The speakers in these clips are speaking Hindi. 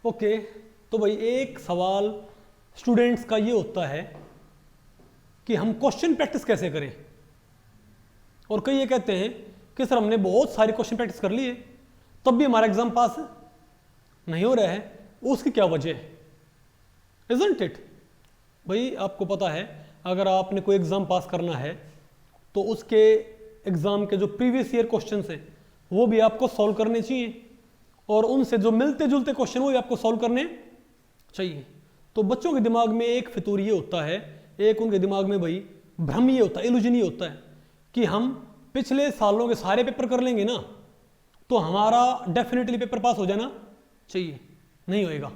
ओके, तो भाई एक सवाल स्टूडेंट्स का ये होता है कि हम क्वेश्चन प्रैक्टिस कैसे करें। और कई ये कहते हैं कि सर हमने बहुत सारी क्वेश्चन प्रैक्टिस कर ली है तब भी हमारा एग्जाम पास नहीं हो रहा है, उसकी क्या वजह है? Isn't it? भाई आपको पता है अगर आपने कोई एग्ज़ाम पास करना है तो उसके एग्ज़ाम के जो प्रीवियस ईयर क्वेश्चंस हैं वो भी आपको सॉल्व करने चाहिए और उनसे जो मिलते जुलते क्वेश्चन वो भी आपको सॉल्व करने चाहिए। तो बच्चों के दिमाग में एक फितूर ये होता है, एक उनके दिमाग में भाई भ्रम ये होता है, इल्यूजन ये होता है कि हम पिछले सालों के सारे पेपर कर लेंगे ना तो हमारा डेफिनेटली पेपर पास हो जाना चाहिए। नहीं होएगा,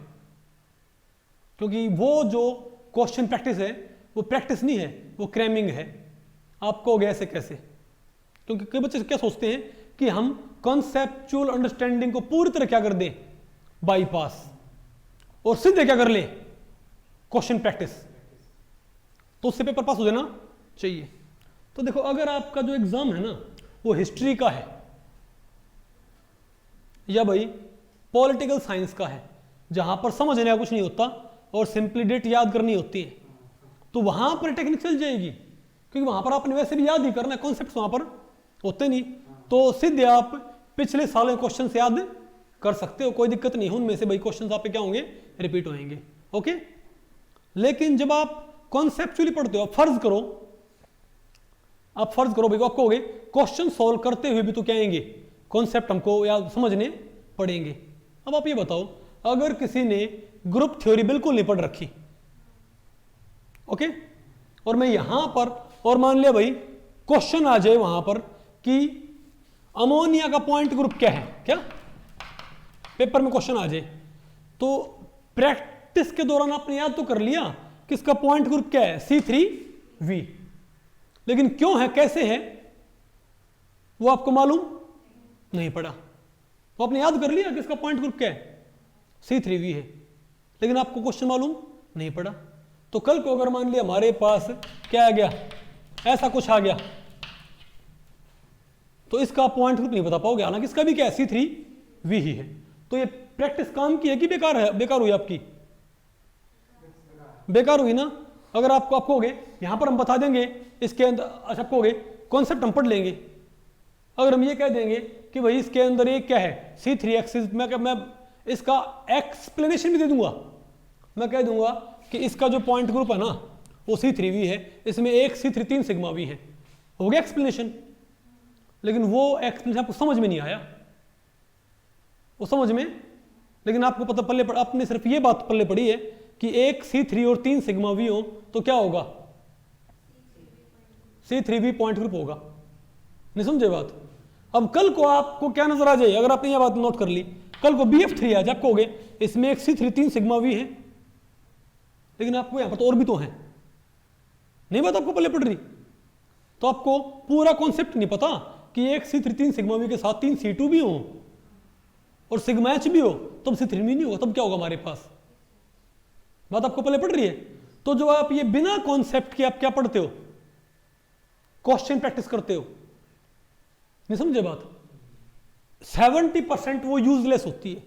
क्योंकि वो जो क्वेश्चन प्रैक्टिस है वो प्रैक्टिस नहीं है, वो क्रैमिंग है। आपको हो गया ऐसे कैसे? क्योंकि कई बच्चे क्या सोचते हैं कि हम कॉन्सेप्चुअल अंडरस्टैंडिंग को पूरी तरह क्या कर दें, बाईपास, और सीधे क्या कर लें, क्वेश्चन प्रैक्टिस, तो उससे पेपर पास हो जाना चाहिए। तो देखो अगर आपका जो एग्जाम है ना वो हिस्ट्री का है या भाई पॉलिटिकल साइंस का है जहां पर समझने का कुछ नहीं होता और सिंपली डेट याद करनी होती है, तो वहां पर टेक्निक चल जाएगी, क्योंकि वहां पर आपने वैसे भी याद ही करना है, कॉन्सेप्ट वहां पर होते नहीं, तो सीधे आप पिछले सालों के क्वेश्चन याद कर सकते हो, कोई दिक्कत नहीं है। उनमें से भाई क्वेश्चन आप पे क्या होंगे, रिपीट होंगे। ओके, लेकिन जब आप कॉन्सेप्चुअली पढ़ते हो, आप फर्ज करो भाई आपको हो गए क्वेश्चन सॉल्व करते हुए भी तो क्या आएंगे, कॉन्सेप्ट हमको या समझने पड़ेंगे। अब आप ये बताओ अगर किसी ने ग्रुप थ्योरी बिल्कुल नहीं पढ़ रखी, ओके, और मैं यहां पर और मान लिया भाई क्वेश्चन आ जाए वहां पर कि अमोनिया का पॉइंट ग्रुप क्या है, क्या पेपर में क्वेश्चन आ जाए, तो प्रैक्टिस के दौरान आपने याद तो कर लिया कि इसका पॉइंट ग्रुप क्या है, C3V, लेकिन क्यों है, कैसे है, वो आपको मालूम नहीं पड़ा। तो आपने याद कर लिया कि इसका पॉइंट ग्रुप क्या है, C3V है, लेकिन आपको क्वेश्चन मालूम नहीं पड़ा। तो कल को अगर मान लिया हमारे पास क्या आ गया, ऐसा कुछ आ गया, तो इसका पॉइंट ग्रुप नहीं बता पाओगे, हालांकि इसका भी क्या है, C3V ही है। तो ये प्रैक्टिस काम की है कि बेकार है, बेकार हुई आपकी, बेकार हुई ना। अगर आपको हो गए यहां पर हम बता देंगे इसके अंदर, अच्छा आपको हो गए कॉन्सेप्ट हम पढ़ लेंगे, अगर हम ये कह देंगे कि भाई इसके अंदर एक क्या है, C3 एक्सिस, मैं इसका एक्सप्लेनेशन भी दे दूंगा, मैं कह दूंगा कि इसका जो पॉइंट ग्रुप है ना वो C3V है, इसमें एक C3 3 सिग्मा V है, हो गया एक्सप्लेनेशन। लेकिन वो एक्सप्लेनेशन आपको समझ में नहीं आया, वो समझ में, लेकिन आपको पता पल्ले पड़, आपने सिर्फ ये बात पल्ले पड़ी है कि एक C3 और 3 सिग्मा V हो तो क्या होगा, C3V पॉइंट ग्रुप होगा। नहीं समझे बात? अब कल को आपको क्या नजर आ जाए, अगर आपने ये बात नोट कर ली, कल को BF3 आ जाए, आपको हो गए इसमें एक C3 3 सिग्मा V है, लेकिन आपको यहां पर तो और भी तो है, नहीं बात आपको पल्ले पड़ रही, तो आपको पूरा कॉन्सेप्ट नहीं पता कि एक C3 3 सिग्मा V के साथ 3 C2 भी हो और सिग्मा H भी हो, तब C3 भी नहीं होगा, तब क्या होगा हमारे पास, बात आपको पहले पढ़ रही है। तो जो आप ये बिना कॉन्सेप्ट के आप क्या पढ़ते हो, क्वेश्चन प्रैक्टिस करते हो, नहीं समझे बात, 70% वो यूजलेस होती है।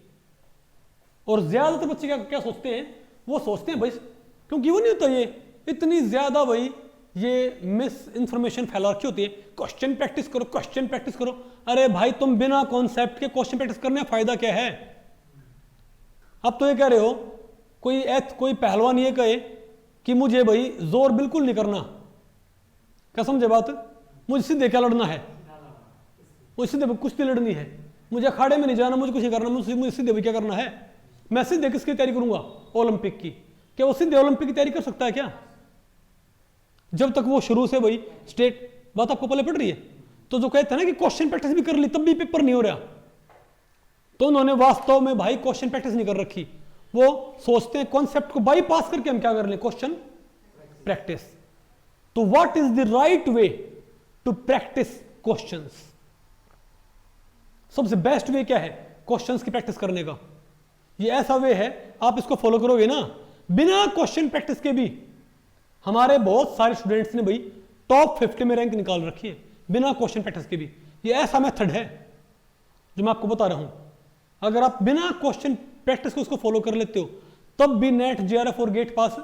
और ज्यादातर बच्चे क्या सोचते हैं, वो सोचते हैं भाई, क्योंकि वो नहीं होता, ये इतनी ज्यादा भाई ये मिस इंफॉर्मेशन फैला रखी होती है, क्वेश्चन प्रैक्टिस करो, क्वेश्चन प्रैक्टिस करो। अरे भाई तुम बिना कॉन्सेप्ट के क्वेश्चन प्रैक्टिस करने का फायदा क्या है? अब तो ये कह रहे हो, कोई पहलवान ये कहे कि मुझे भाई जोर बिल्कुल नहीं करना, क्या समझे बात, मुझे सीधे क्या लड़ना है, मुझे सीधे कुश्ती लड़नी है, मुझे अखाड़े में नहीं जाना, मुझे कुछ नहीं करना, मुझे सीधे भी क्या करना है, मैं सीधे किसकी तैयारी करूंगा, ओलंपिक की। क्या वो सीधे ओलंपिक की तैयारी कर सकता है क्या, जब तक वो शुरू से भाई स्टेट, बात आपको पहले पढ़ रही है। तो जो कहते हैं ना कि क्वेश्चन प्रैक्टिस भी कर ली तब भी पेपर नहीं हो रहा, तो उन्होंने वास्तव में भाई क्वेश्चन प्रैक्टिस नहीं कर रखी, वो सोचते हैं कॉन्सेप्ट को बाईपास करके हम क्या कर लें, क्वेश्चन प्रैक्टिस। तो what is the right way to practice questions? सबसे बेस्ट वे क्या है क्वेश्चंस की प्रैक्टिस करने का? ये ऐसा वे है, आप इसको फॉलो करोगे ना, बिना क्वेश्चन प्रैक्टिस के भी हमारे बहुत सारे स्टूडेंट्स ने भाई टॉप 50 में रैंक निकाल रखी है, बिना क्वेश्चन प्रैक्टिस के भी। ये ऐसा मेथड है जो मैं आपको बता रहा हूं, अगर आप बिना क्वेश्चन प्रैक्टिस को उसको फॉलो कर लेते हो तब भी नेट जेआरएफ और गेट पास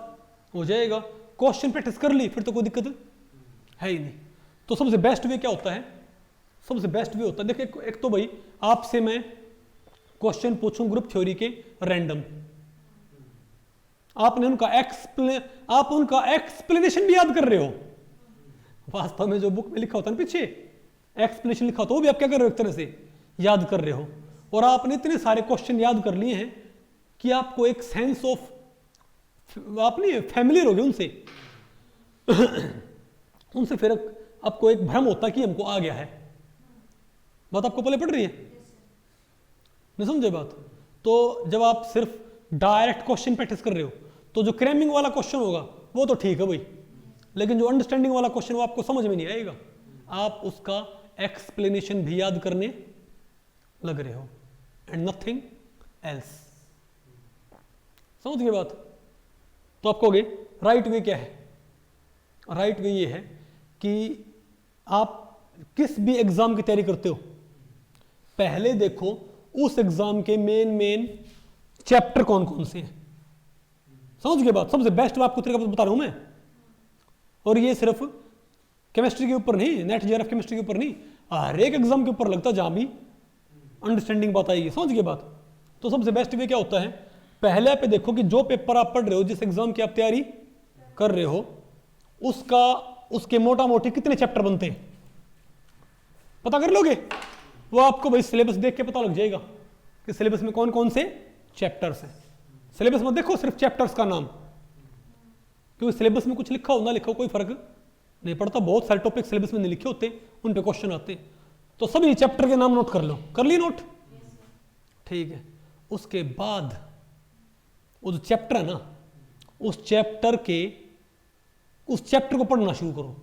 हो जाएगा। क्वेश्चन प्रैक्टिस कर ली फिर तो कोई दिक्कत है ही नहीं। तो सबसे बेस्ट वे क्या होता है, सबसे बेस्ट वे होता है देखिए, एक तो भाई आपसे मैं क्वेश्चन पूछूं ग्रुप थ्योरी के रैंडम, आपने आप उनका एक्सप्लेनेशन भी याद कर रहे हो। वास्तव में जो बुक में लिखा होता है ना पीछे एक्सप्लेनेशन लिखा होता है वो भी आप क्या कर रहे हो, एक तरह से याद कर रहे हो। और आपने इतने सारे क्वेश्चन याद कर लिए हैं कि आपको एक सेंस ऑफ, आप नहीं फैमिलियर हो गए उनसे उनसे फिर आपको एक भ्रम होता है कि हमको आ गया है। बात आपको पहले पड़ रही है, नहीं समझे बात? तो जब आप सिर्फ डायरेक्ट क्वेश्चन प्रैक्टिस कर रहे हो तो जो क्रैमिंग वाला क्वेश्चन होगा वो तो ठीक है भाई, लेकिन जो अंडरस्टैंडिंग वाला क्वेश्चन वो आपको समझ में नहीं आएगा, आप उसका एक्सप्लेनेशन भी याद करने लग रहे हो एंड नथिंग एल्स। समझ गए बात? तो आप कहोगे राइट वे क्या है? राइट वे ये है कि आप किस भी एग्जाम की तैयारी करते हो पहले देखो उस एग्जाम के मेन चैप्टर कौन कौन से हैं। समझ गए बात? सबसे बेस्ट आपको तरीका बता रहा हूं मैं, और ये सिर्फ केमिस्ट्री के ऊपर नहीं, नेट जेआरएफ केमिस्ट्री के ऊपर नहीं, हर एक एग्जाम के ऊपर लगता है जहां भी अंडरस्टैंडिंग बात आएगी। समझ गए बात? तो सबसे बेस्ट वे क्या होता है, पहले पे देखो कि जो पेपर आप पढ़ रहे हो, जिस एग्जाम की आप तैयारी कर रहे हो, उसके मोटा मोटी कितने चैप्टर बनते हैं पता कर लोगे। वो आपको भाई सिलेबस देख के पता लग जाएगा कि सिलेबस में कौन कौन से चैप्टर्स हैं। सिलेबस में देखो सिर्फ चैप्टर्स का नाम, क्योंकि सिलेबस में कुछ लिखा हो ना लिखा हो कोई फर्क नहीं पड़ता। बहुत सारे टॉपिक सिलेबस में नहीं लिखे होते, उन पे क्वेश्चन आते। तो सभी चैप्टर के नाम नोट कर लो, कर ली नोट? ठीक है। उसके बाद वो जो चैप्टर है ना, उस चैप्टर को पढ़ना शुरू करो,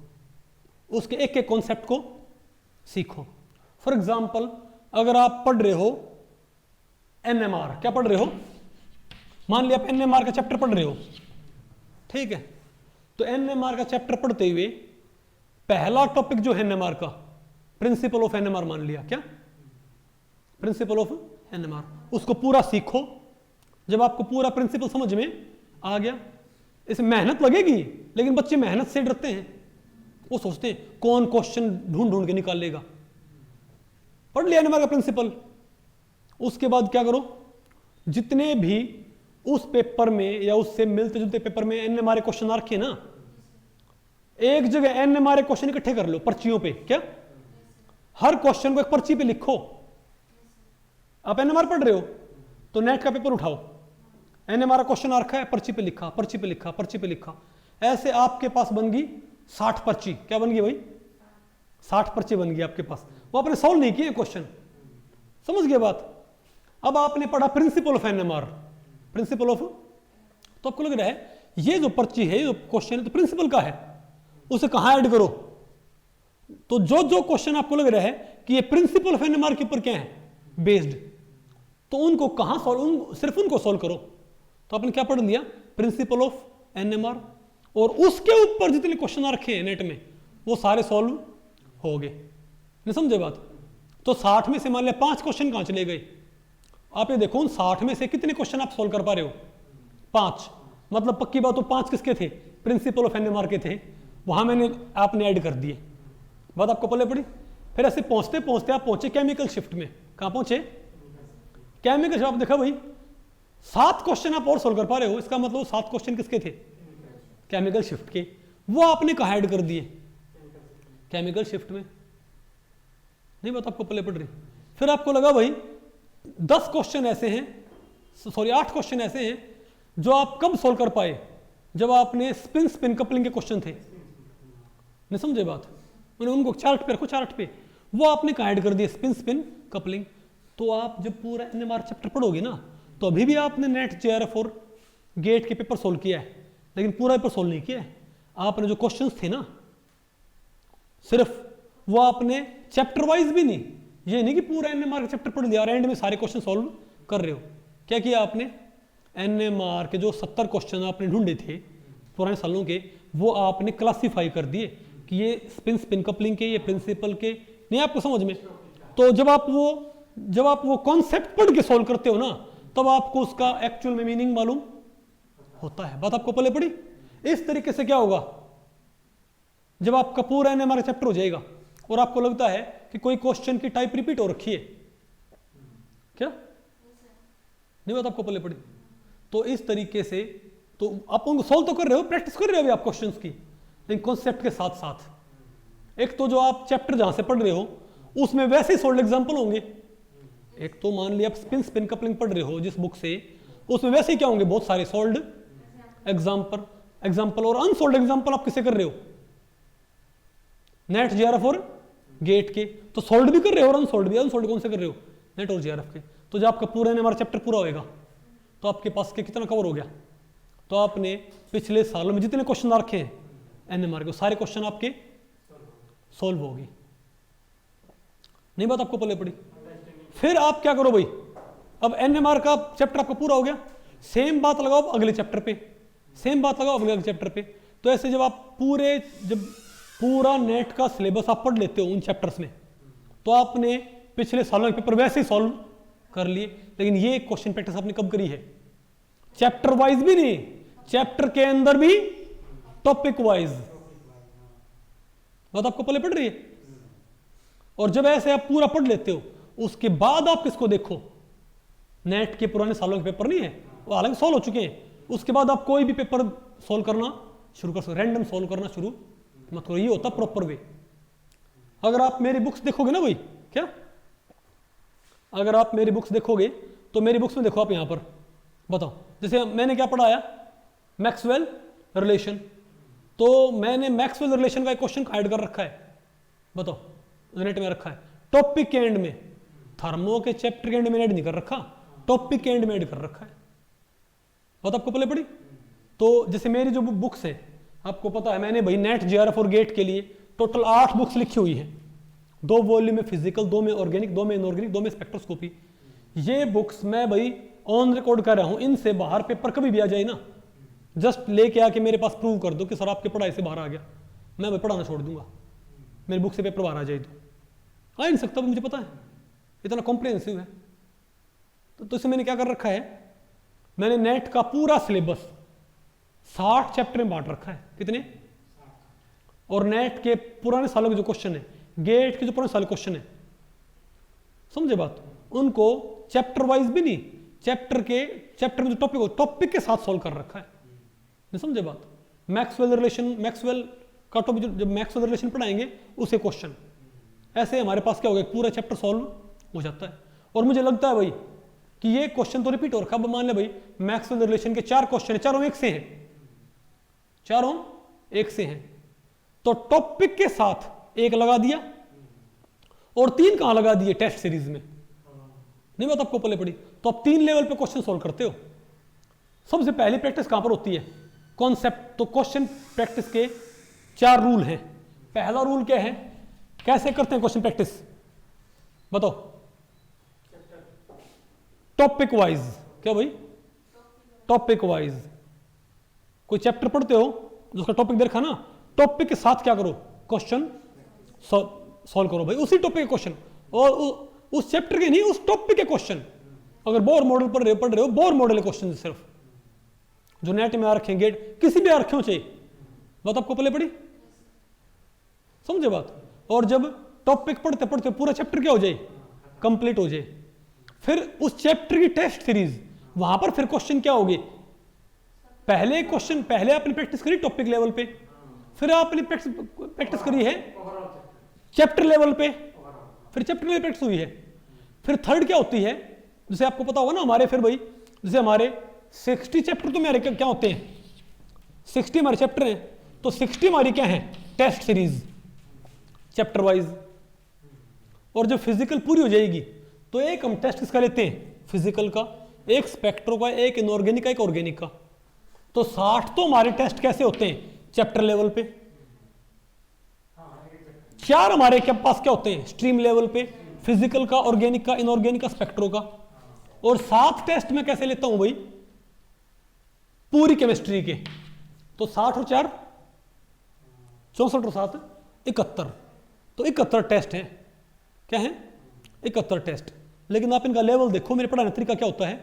उसके एक एक कॉन्सेप्ट को सीखो। फॉर एग्जाम्पल अगर आप पढ़ रहे हो एनएमआर, क्या पढ़ रहे हो, मान लिया आप एनएमआर का चैप्टर पढ़ रहे हो, ठीक है। तो एनएमआर का चैप्टर पढ़ते हुए पहला टॉपिक जो है एनएमआर का, प्रिंसिपल ऑफ एनएमआर मान लिया, क्या प्रिंसिपल ऑफ एनएमआर, उसको पूरा सीखो। जब आपको पूरा प्रिंसिपल समझ में आ गया, इसमें मेहनत लगेगी लेकिन बच्चे मेहनत से डरते हैं, वो सोचते हैं कौन क्वेश्चन ढूंढ ढूंढ के निकाल लेगा। पढ़ लिया एनएमआर का प्रिंसिपल, उसके बाद क्या करो, जितने भी उस पेपर में या उससे मिलते जुलते पेपर में एनएमआर क्वेश्चन रखे ना, एक जगह एनएमआर क्वेश्चन इकट्ठे कर लो पर्चियों पे, क्या हर क्वेश्चन को एक पर्ची पे लिखो। आप एनएमआर पढ़ रहे हो तो नेट का पेपर उठाओ, एनएमआर क्वेश्चन रखा है, पर्ची पे लिखा, पर्ची पे लिखा, पर्ची पे लिखा, ऐसे आपके पास बन गई 60 पर्ची। क्या बन गई भाई? 60 पर्ची बन गई आपके पास। वो आपने सॉल्व नहीं किए क्वेश्चन, समझ गए बात? अब आपने पढ़ा principle of NMR, principle of, तो आपको लग रहा है ये जो पर्ची है, जो क्वेश्चन है तो प्रिंसिपल का है, उसे कहां ऐड करो। तो जो जो क्वेश्चन आपको लग रहा है कि ये प्रिंसिपल ऑफ एनएमआर के ऊपर क्या है बेस्ड, तो उनको कहां सॉल्व, सिर्फ उनको सॉल्व करो। तो आपने क्या पढ़ लिया, प्रिंसिपल ऑफ एनएमआर, और उसके ऊपर जितने क्वेश्चन रखे हैं नेट में वो सारे सॉल्व हो गए। नहीं समझे बात? तो 60 में से मान लिया 5 क्वेश्चन कहां चले गए। आप ये देखो उन 60 में से कितने क्वेश्चन आप सॉल्व कर पा रहे हो, 5। मतलब पक्की बात, तो 5 किसके थे, प्रिंसिपल ऑफ एनएमआर के थे, वहां मैंने आपने ऐड कर दिए। बात आपको पहले पड़ी। फिर ऐसे पहुंचते पहुंचते आप पहुंचे केमिकल शिफ्ट में। कहां पहुंचे? Chemical shift. आप देखा भाई 7 क्वेश्चन आप और सॉल्व कर पा रहे हो, इसका मतलब 7 क्वेश्चन किसके थे, केमिकल शिफ्ट के। वो आपने कहां ऐड कर दिए, केमिकल शिफ्ट में। नहीं बात आपको पहले पड़ रही। फिर आपको लगा भाई 10 क्वेश्चन ऐसे हैं, सॉरी 8 क्वेश्चन ऐसे हैं जो आप कब सॉल्व कर पाए, जब आपने स्पिन स्पिन कपलिंग के क्वेश्चन थे। नहीं समझे बात? मैंने उनको चार्ट पे रखो, चार्ट पे वो आपने कहां ऐड कर दिया, स्पिन स्पिन कपलिंग। तो आप जब पूरा एनएमआर चैप्टर पढ़ोगे ना, तो अभी भी आपने नेट जेआरएफ और गेट के पेपर सोल्व किया है, लेकिन पूरा पेपर सोल्व नहीं किया है। आपने जो क्वेश्चंस थे ना, सिर्फ वो आपने चैप्टर वाइज भी नहीं, ये नहीं कि पूरा एनएमआर का चैप्टर पढ़ लिया और एंड में सारे क्वेश्चन सॉल्व कर रहे हो। क्या किया आपने, एनएमआर के जो 70 क्वेश्चन आपने ढूंढे थे पुराने सालों के, वो आपने क्लासिफाई कर दिए कि ये स्पिन स्पिन कपलिंग के, ये प्रिंसिपल के, नहीं आपको समझ में। तो जब आप वो कॉन्सेप्ट पढ़ के सॉल्व करते हो ना, तब आपको उसका एक्चुअल में मीनिंग मालूम होता है। बात आपको पहले पड़ी। इस तरीके से क्या होगा, जब आपका पूरा एनएमआर चैप्टर हो जाएगा और आपको लगता है कि कोई क्वेश्चन की टाइप रिपीट हो रखी है, क्या नहीं बात आपको पहले पड़ी, तो इस तरीके से तो आप उनको सॉल्व तो कर रहे हो, प्रैक्टिस कर रहे हो अभी आप क्वेश्चंस की, लेकिन कॉन्सेप्ट के साथ साथ एक तो जो आप चैप्टर जहां से पढ़ रहे हो उसमें वैसे ही सॉल्व एग्जांपल होंगे। एक तो मान लिया आप स्पिन कपलिंग पढ़ रहे हो जिस बुक से, उसमें वैसे ही क्या होंगे, बहुत सारे सॉल्व एग्जांपल और अनसॉल्व एग्जांपल आप किसे कर रहे हो, नेट जीआरएफ और गेट के, तो सॉल्व भी कर रहे हो और अनसॉल्व भी। अनसॉल्व कौन से कर रहे हो, नेट और जीआरएफ के। तो जब आपका पूरा हमारा चैप्टर पूरा होएगा तो आपके पास के कितना कवर हो गया, तो आपने पिछले सालों में जितने क्वेश्चन रखे हैं एनएमआर के सारे क्वेश्चन आपके सॉल्व होगी। नहीं बात आपको पहले पड़ी। फिर आप क्या करो भाई, अब एनएमआर का चैप्टर आपका पूरा हो गया, सेम बात लगाओ अगले चैप्टर पे, सेम बात लगाओ अगले चैप्टर पे। तो ऐसे जब आप जब पूरा नेट का सिलेबस आप पढ़ लेते हो उन चैप्टर्स में, तो आपने पिछले सालों के पेपर वैसे ही सॉल्व कर लिए। लेकिन ये क्वेश्चन प्रैक्टिस आपने कब करी है, चैप्टर वाइज भी नहीं, चैप्टर के अंदर भी टॉपिक वाइज। बात आपको पहले पढ़ रही है। और जब ऐसे आप पूरा पढ़ लेते हो उसके बाद आप किसको देखो, नेट के पुराने सालों के पेपर नहीं है वो हालांकि सॉल्व हो चुके हैं, उसके बाद आप कोई भी पेपर सॉल्व करना शुरू कर सकते, रैंडम सॉल्व करना शुरू मत करो, ये होता प्रॉपर वे। अगर आप मेरी बुक्स देखोगे ना भाई, क्या अगर आप मेरी बुक्स देखोगे तो मेरी बुक्स में देखो आप यहां पर बताओ, जैसे मैंने क्या पढ़ाया, मैक्सवेल रिलेशन, तो मैंने मैक्सवेल रिलेशन का एक क्वेश्चन ऐड कर रखा है, बताओ नेट में रखा है, टॉपिक के एंड में, थर्मो के चैप्टर के एंड में ऐड नहीं कर रखा, टॉपिक के एंड में ऐड कर रखा है। बात आपको पहले पड़ी। तो जैसे मेरी जो बुक्स है आपको पता है, मैंने भाई नेट जीआरएफ और गेट के लिए टोटल 8 बुक्स लिखी हुई है, 2 वॉल्यूम में फिजिकल, 2 में ऑर्गेनिक, 2 में इनऑर्गेनिक, 2 में स्पेक्ट्रोस्कोपी। ये बुक्स मैं भाई ऑन रिकॉर्ड कर रहा हूं, इनसे बाहर पेपर कभी भी आ जाए ना, जस्ट लेके आके मेरे पास प्रूव कर दो कि सर आपके पढ़ाई से बाहर आ गया, मैं भाई पढ़ाना छोड़ दूंगा, मेरी बुक से पेपर बाहर आ जाए तो आ ही नहीं सकता, मुझे पता है इतना कॉम्प्रिहेंसिव है। तो इससे मैंने क्या कर रखा है, मैंने नेट का पूरा सिलेबस 60 चैप्टर में बांट रखा है। कितने, और नेट के पुराने सालों के जो क्वेश्चन है, गेट के जो पुराने साल क्वेश्चन है, समझे बात, उनको चैप्टर वाइज भी नहीं, चैप्टर में जो टॉपिक हो टॉपिक के साथ सॉल्व कर रखा है, नहीं समझे बात। मैक्सवेल का टॉपिक जब मैक्सवेल रिलेशन पढ़ाएंगे उसे क्वेश्चन, ऐसे हमारे पास क्या हो गया, पूरा चैप्टर सॉल्व हो जाता है। और मुझे लगता है भाई कि ये क्वेश्चन तो रिपीट हो रखा है। मान ले भाई मैक्सवेल रिलेशन के 4 क्वेश्चन है, चारों एक से हैं, चारों एक से हैं, तो टॉपिक के साथ एक लगा दिया और 3 कहां लगा दिए, टेस्ट सीरीज में, नहीं बात आपको पहले पड़ी। तो आप 3 लेवल पे क्वेश्चन सॉल्व करते हो। सबसे पहली प्रैक्टिस कहां पर होती है, कॉन्सेप्ट। तो क्वेश्चन प्रैक्टिस के 4 रूल हैं। पहला रूल क्या है, कैसे करते हैं क्वेश्चन प्रैक्टिस, बताओ, टॉपिक वाइज। क्या भाई, टॉपिक वाइज। कोई चैप्टर पढ़ते हो जिसका टॉपिक दे रखा ना, टॉपिक के साथ क्या करो, क्वेश्चन सॉल्व करो भाई, उसी टॉपिक के क्वेश्चन, और उस चैप्टर के नहीं, उस टॉपिक के क्वेश्चन। अगर बोर मॉडल पढ़ रहे हो बोर मॉडल क्वेश्चन सिर्फ जो नेट में आ रखे, गेट किसी भी आ रखे हो चाहिए, बात आपको पहले पड़ी, समझे बात। और जब टॉपिक पढ़ते पढ़ते पूरा चैप्टर क्या हो जाए, कंप्लीट हो जाए, फिर उस चैप्टर की टेस्ट सीरीज, वहां पर फिर क्वेश्चन क्या होंगे, पहले क्वेश्चन पहले आपने प्रैक्टिस करी टॉपिक लेवल पे, फिर आपने प्रैक्टिस करी है चैप्टर लेवल पे, फिर चैप्टर लेवल प्रैक्टिस हुई है, फिर थर्ड क्या होती है, जैसे आपको पता होगा ना हमारे, फिर भाई जैसे हमारे 60 चैप्टर तो मेरे क्या होते हैं, 60 हमारे चैप्टर हैं, तो 60 हमारी क्या है, टेस्ट सीरीज चैप्टर वाइज। और जब फिजिकल पूरी हो जाएगी तो एक हम टेस्ट किसका लेते हैं, फिजिकल का, एक स्पेक्ट्रो का, एक इनऑर्गेनिक का, एक ऑर्गेनिक का। तो 60 तो हमारे टेस्ट कैसे होते हैं, चैप्टर लेवल पे। 4 हमारे के पास क्या होते हैं, स्ट्रीम लेवल पे, फिजिकल का, ऑर्गेनिक का, इनऑर्गेनिक का, स्पेक्ट्रो का। और 7 टेस्ट में कैसे लेता हूं भाई, पूरी केमिस्ट्री के। तो 60 और 4 64 और 7 71, तो 71 टेस्ट हैं। क्या है, 71 टेस्ट। लेकिन आप इनका लेवल देखो, मेरे पढ़ाने का तरीका क्या होता है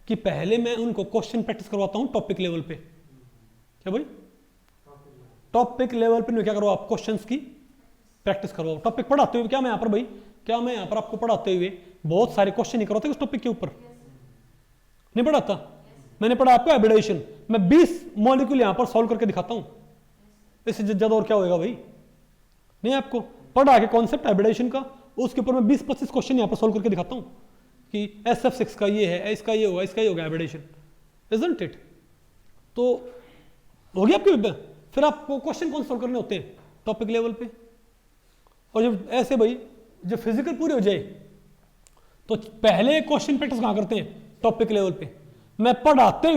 कि पहले मैं उनको क्वेश्चन प्रैक्टिस करवाता हूं टॉपिक लेवल पे। क्या भाई? टॉपिक लेवल पे मैं क्या करो, आप क्वेश्चंस की प्रैक्टिस करवाओ। टॉपिक पढ़ाते हुए क्या मैं यहाँ पर भाई, क्या मैं यहाँ पर आपको पढ़ाते हुए बहुत सारे क्वेश्चन नहीं करवाते उस टॉपिक के ऊपर? नहीं पढ़ाता। मैंने पढ़ा आपको हाइब्रिडाइजेशन, मैं 20 मॉलिक्यूल यहाँ पर सॉल्व करके दिखाता हूँ। इससे ज्यादा और क्या होगा भाई? नहीं, आपको पढ़ा के कॉन्सेप्ट हाइब्रिडाइजेशन का, उसके ऊपर मैं 20-25 क्वेश्चन यहाँ पर सॉल्व करके दिखाता हूँ कि SF6 का ये है, इसका ये होगा, इसका ये होगा हाइब्रिडाइजेशन, इजंट इट? तो हो गया आपके। फिर आपको क्वेश्चन कौन सॉल्व करने होते हैं? टॉपिक लेवल पे। और जब ऐसे भाई जब फिजिकल पूरे हो जाए तो पहले क्वेश्चन प्रैक्टिस कहाँ करते हैं? टॉपिक लेवल पे। मैं पढ़ाते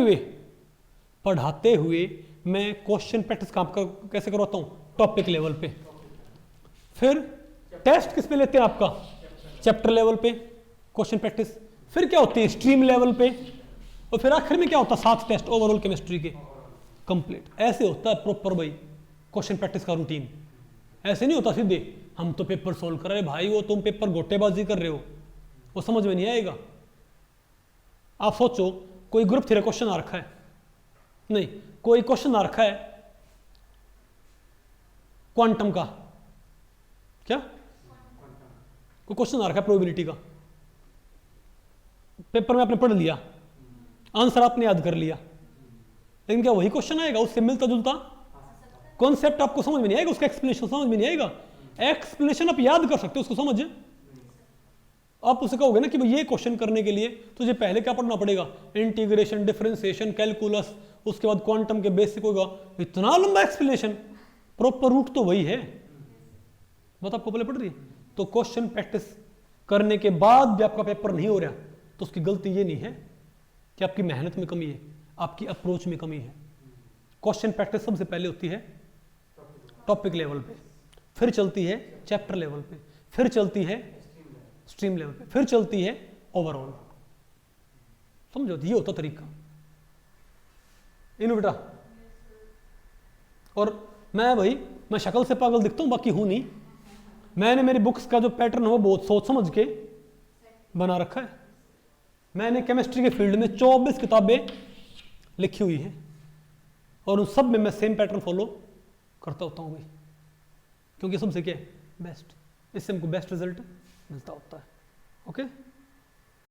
हुए मैं क्वेश्चन प्रैक्टिस कैसे करवाता हूँ? टॉपिक लेवल पे। फिर टेस्ट किस पे लेते हैं आपका? चैप्टर लेवल पे क्वेश्चन प्रैक्टिस। फिर क्या होती है? स्ट्रीम लेवल पे। और फिर आखिर में क्या होता है? 7 टेस्ट ओवरऑल केमिस्ट्री के कंप्लीट। ऐसे होता है प्रॉपर भाई क्वेश्चन प्रैक्टिस का रूटीन। ऐसे नहीं होता सीधे हम तो पेपर सोल्व कर रहे हैं भाई, वो तुम पेपर गोटेबाजी कर रहे हो, वो समझ में नहीं आएगा। आप सोचो कोई ग्रुप थ्योरी क्वेश्चन आ रखा है, नहीं कोई क्वेश्चन आ रखा है क्वांटम का, क्या कोई क्वेश्चन आ रखा है प्रोबेबिलिटी का, पेपर में आपने पढ़ लिया, आंसर आपने याद कर लिया, लेकिन क्या वही क्वेश्चन आएगा? उससे मिलता जुलता कॉन्सेप्ट आपको समझ में नहीं आएगा, उसका एक्सप्लेनेशन समझ में नहीं आएगा। एक्सप्लेनेशन आप याद कर सकते हो, उसको समझ। आप उसे कहोगे ना कि भाई ये क्वेश्चन करने के लिए तुझे पहले क्या पढ़ना पड़ेगा? इंटीग्रेशन, डिफरेंशिएशन, कैलकुलस, उसके बाद क्वांटम के बेसिक होगा। इतना लंबा एक्सप्लेनेशन, प्रॉपर रूट तो वही है, बात आपको पहले पढ़ रही है। तो क्वेश्चन प्रैक्टिस करने के बाद भी आपका पेपर नहीं हो रहा तो उसकी गलती ये नहीं है कि आपकी मेहनत में कमी है, आपकी अप्रोच में कमी है। क्वेश्चन प्रैक्टिस सबसे पहले होती है टॉपिक लेवल पे, फिर चलती है चैप्टर लेवल पे, फिर चलती है स्ट्रीम लेवल पे, फिर चलती है ओवरऑल। समझो, ये होता तरीका इन बेटा। और मैं शक्ल से पागल दिखता हूं, बाकी हूं नहीं। मैंने मेरी बुक्स का जो पैटर्न है वो बहुत सोच समझ के बना रखा है। मैंने केमिस्ट्री के फील्ड में 24 किताबें लिखी हुई हैं और उन सब में मैं सेम पैटर्न फॉलो करता होता हूँ भाई, क्योंकि सबसे क्या है? बेस्ट। इससे हमको बेस्ट रिजल्ट मिलता होता है। ओके।